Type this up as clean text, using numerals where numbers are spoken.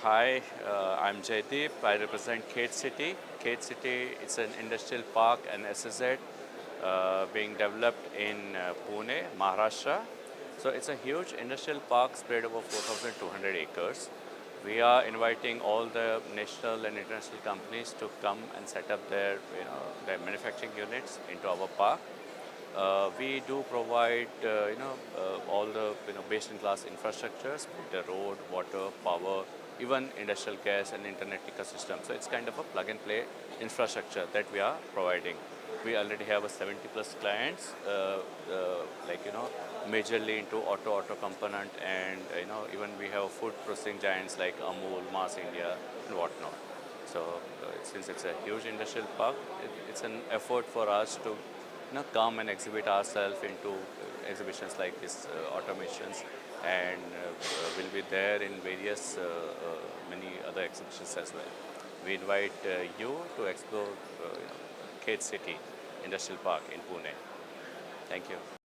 Hi, I'm Jaideep. I represent Khed City. Khed City is an industrial park and SZ being developed in Pune, Maharashtra. So it's a huge industrial park spread over 4,200 acres. We are inviting all the national and international companies to come and set up their manufacturing units into our park. We do provide, all the best-in-class infrastructures, the road, water, power, even industrial gas and internet ecosystem. So it's kind of a plug-and-play infrastructure that we are providing. We already have a 70 plus clients, majorly into auto component, and even we have food processing giants like Amul, Mass India, and whatnot. So since it's a huge industrial park, it's an effort for us to come and exhibit ourselves into exhibitions like this, automations, and will be there in various many other exhibitions as well. We invite you to explore Khed City Industrial Park in Pune. Thank you.